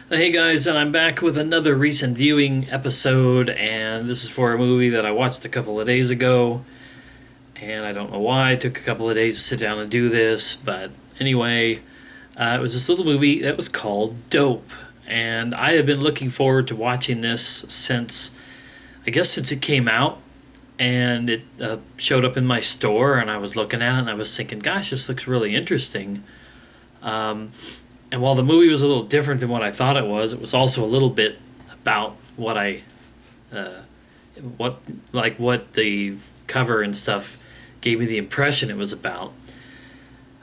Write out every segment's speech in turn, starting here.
Hey guys, and I'm back with another recent viewing episode, and this is for a movie that I watched a couple of days ago, and I don't know why it took a couple of days to sit down and do this, but anyway, it was this little movie that was called Dope, and I have been looking forward to watching this since it came out, and it showed up in my store, and I was looking at it, and I was thinking, gosh, this looks really interesting. Um, and while the movie was a little different than what I thought it was also a little bit about uh, what what the cover and stuff gave me the impression it was about.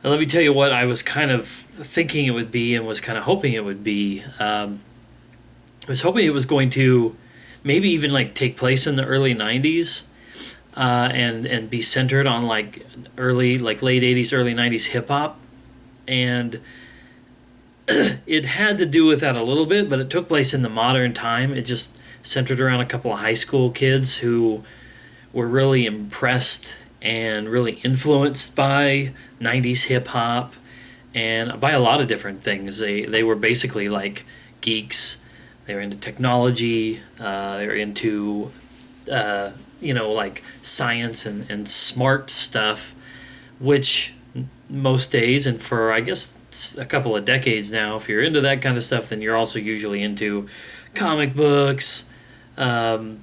And let me tell you what I was kind of thinking it would be and was kind of hoping it would be. I was hoping it was going to maybe even like take place in the early '90s and be centered on like early like late '80s, early '90s hip hop and it had to do with that a little bit, but it took place in the modern time. It just centered around a couple of high school kids who were really impressed and really influenced by 90s hip hop and by a lot of different things. They were basically like geeks. They were into technology. They were into, like science and smart stuff, which most days and for I guess a couple of decades now, if you're into that kind of stuff, then you're also usually into comic books, um,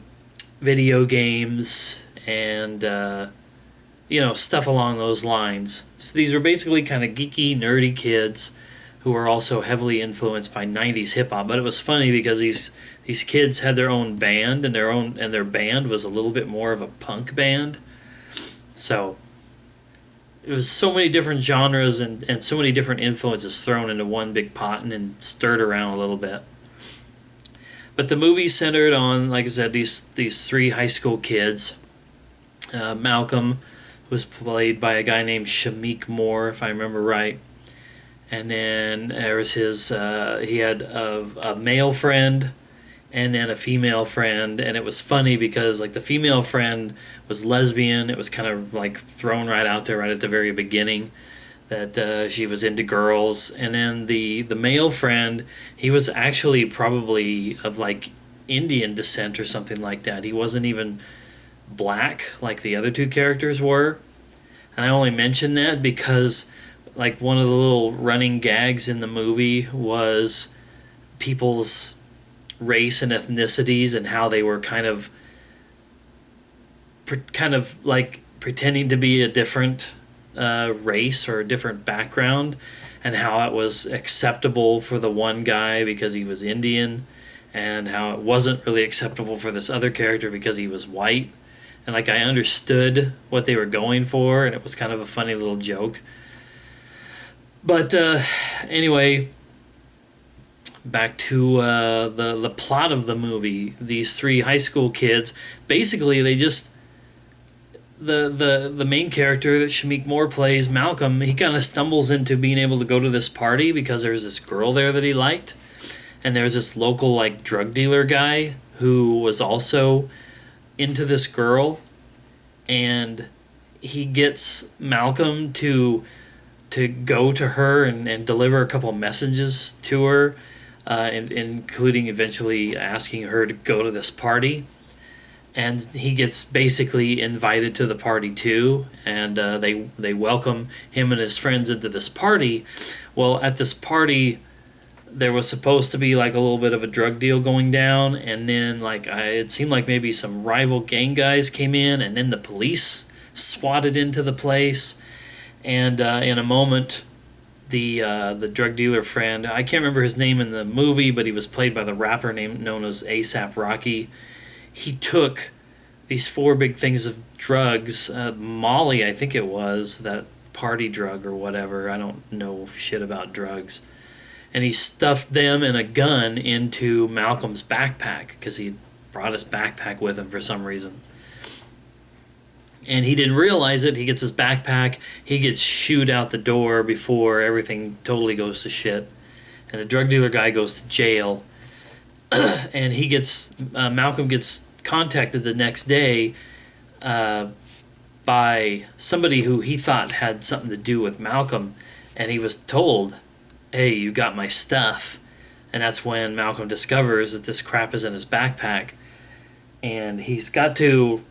video games, and stuff along those lines. So these were basically kind of geeky, nerdy kids who were also heavily influenced by '90s hip hop. But it was funny because these kids had their own band, and their band was a little bit more of a punk band. So it was so many different genres and so many different influences thrown into one big pot and then stirred around a little bit. But the movie centered on, like I said, these three high school kids. Malcolm was played by a guy named Shamik Moore, if I remember right. And then there was he had a male friend and then a female friend, and it was funny because like the female friend was lesbian. It was kind of like thrown right out there right at the very beginning that she was into girls, and then the male friend, he was actually probably of like Indian descent or something like that. He wasn't even black like the other two characters were, and I only mention that because like one of the little running gags in the movie was people's race and ethnicities and how they were kind of like pretending to be a different race or a different background, and how it was acceptable for the one guy because he was Indian, and how it wasn't really acceptable for this other character because he was white. And like I understood what they were going for, and it was kind of a funny little joke. But anyway, back to the plot of the movie. These three high school kids, basically, they just the main character that Shamik Moore plays, Malcolm. He kind of stumbles into being able to go to this party because there's this girl there that he liked, and there's this local like drug dealer guy who was also into this girl, and he gets Malcolm to go to her and deliver a couple messages to her, including eventually asking her to go to this party. And he gets basically invited to the party too, and they welcome him and his friends into this party. Well, at this party, there was supposed to be like a little bit of a drug deal going down, and then it seemed like maybe some rival gang guys came in, and then the police swatted into the place, and in a moment, the drug dealer friend, I can't remember his name in the movie, but he was played by the rapper known as ASAP Rocky. He took these four big things of drugs, Molly, I think it was, that party drug or whatever. I don't know shit about drugs. And he stuffed them and a gun into Malcolm's backpack because he brought his backpack with him for some reason. And he didn't realize it. He gets his backpack. He gets shooed out the door before everything totally goes to shit. And the drug dealer guy goes to jail. And Malcolm gets contacted the next day by somebody who he thought had something to do with Malcolm. And he was told, hey, you got my stuff. And that's when Malcolm discovers that this crap is in his backpack. And he's got to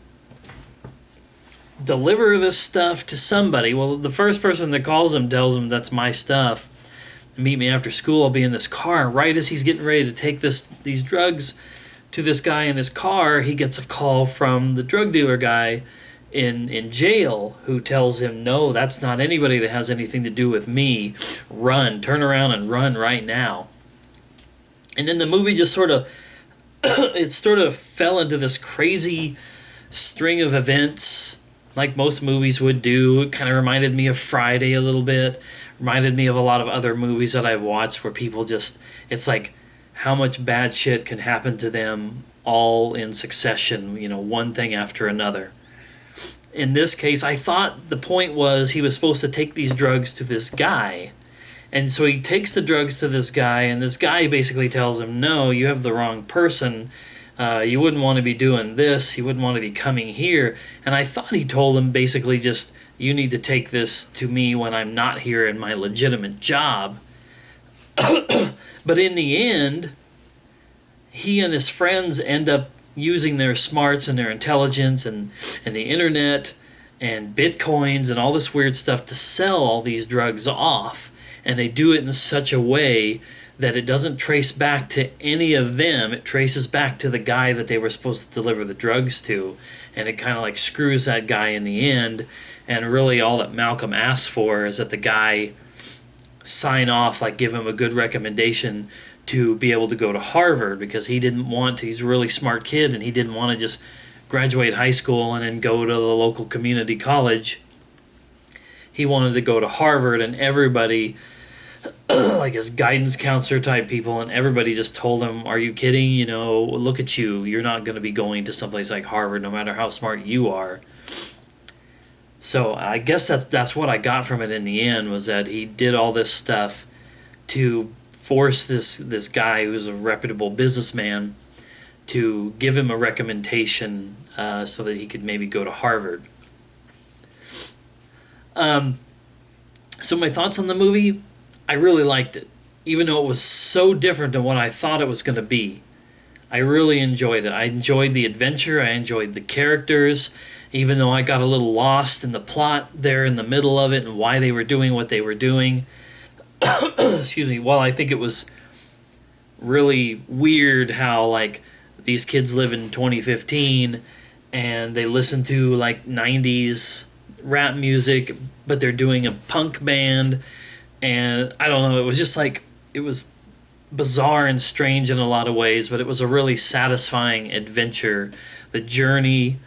deliver this stuff to somebody. Well, the first person that calls him tells him, that's my stuff. Meet me after school. I'll be in this car. Right as he's getting ready to take these drugs to this guy in his car, he gets a call from the drug dealer guy in jail, who tells him, no, that's not anybody that has anything to do with me. Run. Turn around and run right now. And then the movie just sort of it sort of fell into this crazy string of events like most movies would do. It kind of reminded me of Friday a little bit. Reminded me of a lot of other movies that I've watched where people just, it's like how much bad shit can happen to them all in succession, one thing after another. In this case, I thought the point was he was supposed to take these drugs to this guy. And so he takes the drugs to this guy, and this guy basically tells him, no, you have the wrong person. You wouldn't want to be doing this. You wouldn't want to be coming here. And I thought he told him basically just, you need to take this to me when I'm not here in my legitimate job. But in the end, he and his friends end up using their smarts and their intelligence and the internet and bitcoins and all this weird stuff to sell all these drugs off. And they do it in such a way that it doesn't trace back to any of them. It traces back to the guy that they were supposed to deliver the drugs to. And it kind of like screws that guy in the end. And really all that Malcolm asks for is that the guy sign off, like give him a good recommendation to be able to go to Harvard, because he didn't want to. He's a really smart kid, and he didn't want to just graduate high school and then go to the local community college. He wanted to go to Harvard, and everybody, like his guidance counselor type people, and everybody just told him, are you kidding? Look at you. You're not going to be going to someplace like Harvard no matter how smart you are. So I guess that's what I got from it in the end, was that he did all this stuff to force this guy who's a reputable businessman to give him a recommendation so that he could maybe go to Harvard. So my thoughts on the movie, I really liked it. Even though it was so different than what I thought it was going to be. I really enjoyed it. I enjoyed the adventure. I enjoyed the characters. Even though I got a little lost in the plot there in the middle of it and why they were doing what they were doing. Excuse me. Well, I think it was really weird how, like, these kids live in 2015 and they listen to, like, 90s rap music, but they're doing a punk band. And I don't know, it was just like, it was bizarre and strange in a lot of ways, but it was a really satisfying adventure. The journey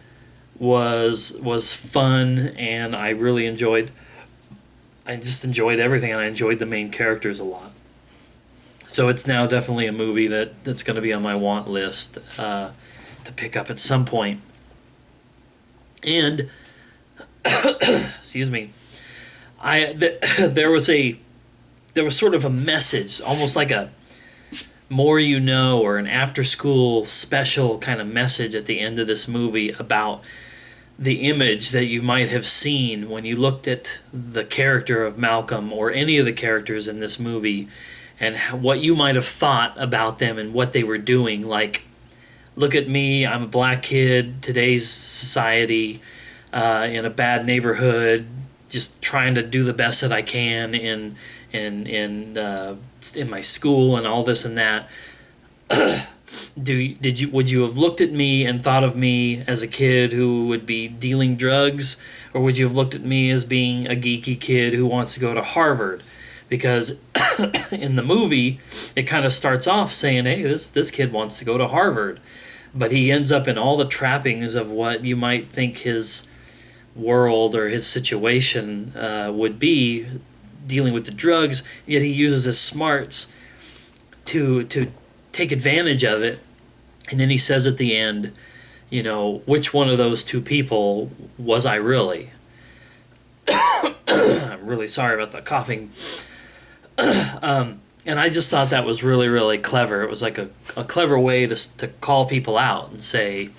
was fun, and I really enjoyed everything, and I enjoyed the main characters a lot. So it's now definitely a movie that's going to be on my want list to pick up at some point. And excuse me, there was sort of a message, almost like a more you know, or an after school special kind of message at the end of this movie about the image that you might have seen when you looked at the character of Malcolm or any of the characters in this movie, and what you might have thought about them and what they were doing. Like, look at me, I'm a black kid, today's society, in a bad neighborhood, just trying to do the best that I can in my school and all this and that. Would you have looked at me and thought of me as a kid who would be dealing drugs, or would you have looked at me as being a geeky kid who wants to go to Harvard? Because in the movie, it kind of starts off saying, hey, this kid wants to go to Harvard, but he ends up in all the trappings of what you might think his world or his situation would be, dealing with the drugs, yet he uses his smarts to take advantage of it. And then he says at the end, which one of those two people was I really? I'm really sorry about the coughing. And I just thought that was really, really clever. It was like a clever way to call people out and say,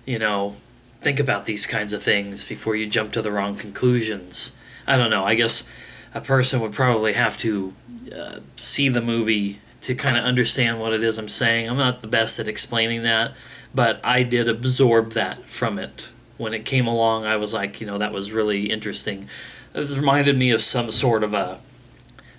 think about these kinds of things before you jump to the wrong conclusions. I don't know. I guess a person would probably have to see the movie to kind of understand what it is I'm saying. I'm not the best at explaining that, but I did absorb that from it. When it came along, I was like, that was really interesting. It reminded me of some sort of a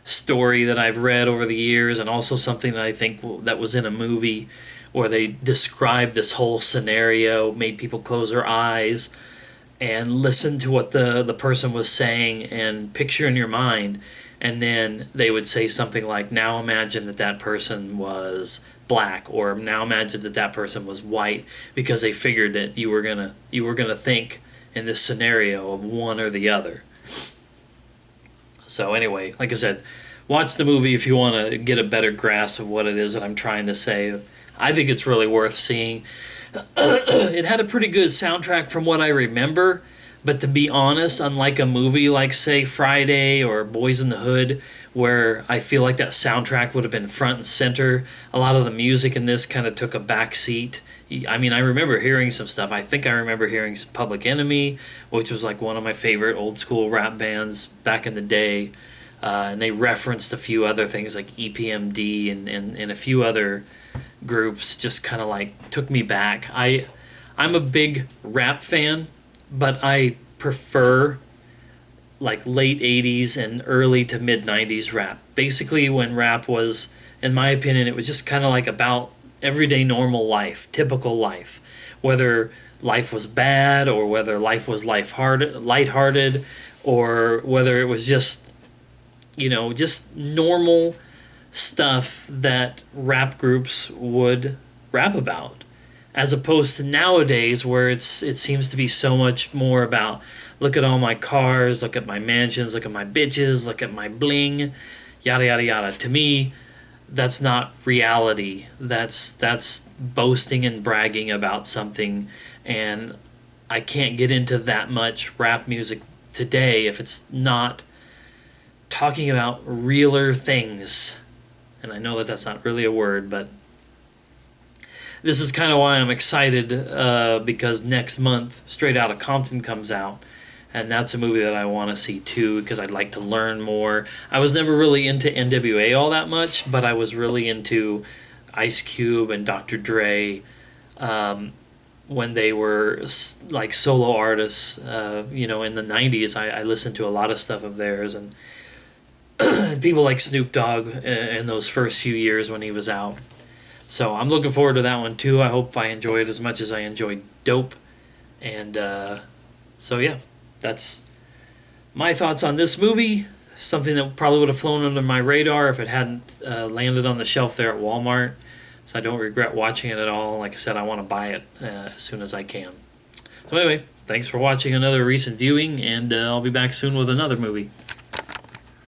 story that I've read over the years, and also something that I think that was in a movie where they described this whole scenario, made people close their eyes and listen to what the person was saying and picture in your mind. And then they would say something like, now imagine that person was black, or now imagine that person was white, because they figured that you were gonna think in this scenario of one or the other. So anyway, like I said, watch the movie if you want to get a better grasp of what it is that I'm trying to say. I think it's really worth seeing. It had a pretty good soundtrack from what I remember, but to be honest, unlike a movie like, say, Friday or Boys in the Hood, where I feel like that soundtrack would have been front and center, a lot of the music in this kind of took a back seat. I mean, I remember hearing some stuff. I think I remember hearing some Public Enemy, which was like one of my favorite old school rap bands back in the day. And they referenced a few other things like EPMD and a few other groups. Just kind of like took me back. I'm a big rap fan, but I prefer like late 80s and early to mid 90s rap. Basically, when rap was, in my opinion, it was just kind of like about everyday normal life, typical life. Whether life was bad or whether life was lighthearted, or whether it was just, just normal stuff that rap groups would rap about. As opposed to nowadays, where it seems to be so much more about, look at all my cars, look at my mansions, look at my bitches, look at my bling, yada yada yada. To me, that's not reality. That's boasting and bragging about something, and I can't get into that much rap music today if it's not talking about realer things. And I know that that's not really a word, but this is kind of why I'm excited, because next month Straight Outta Compton comes out, and that's a movie that I want to see too, because I'd like to learn more. I was never really into NWA all that much, but I was really into Ice Cube and Dr. Dre when they were like solo artists. In the 90s, I listened to a lot of stuff of theirs, and people like Snoop Dogg in those first few years when he was out. So I'm looking forward to that one too. I hope I enjoy it as much as I enjoyed Dope. And so yeah, that's my thoughts on this movie. Something that probably would have flown under my radar if it hadn't landed on the shelf there at Walmart. So I don't regret watching it at all. Like I said, I want to buy it as soon as I can. So anyway, thanks for watching another recent viewing, and I'll be back soon with another movie.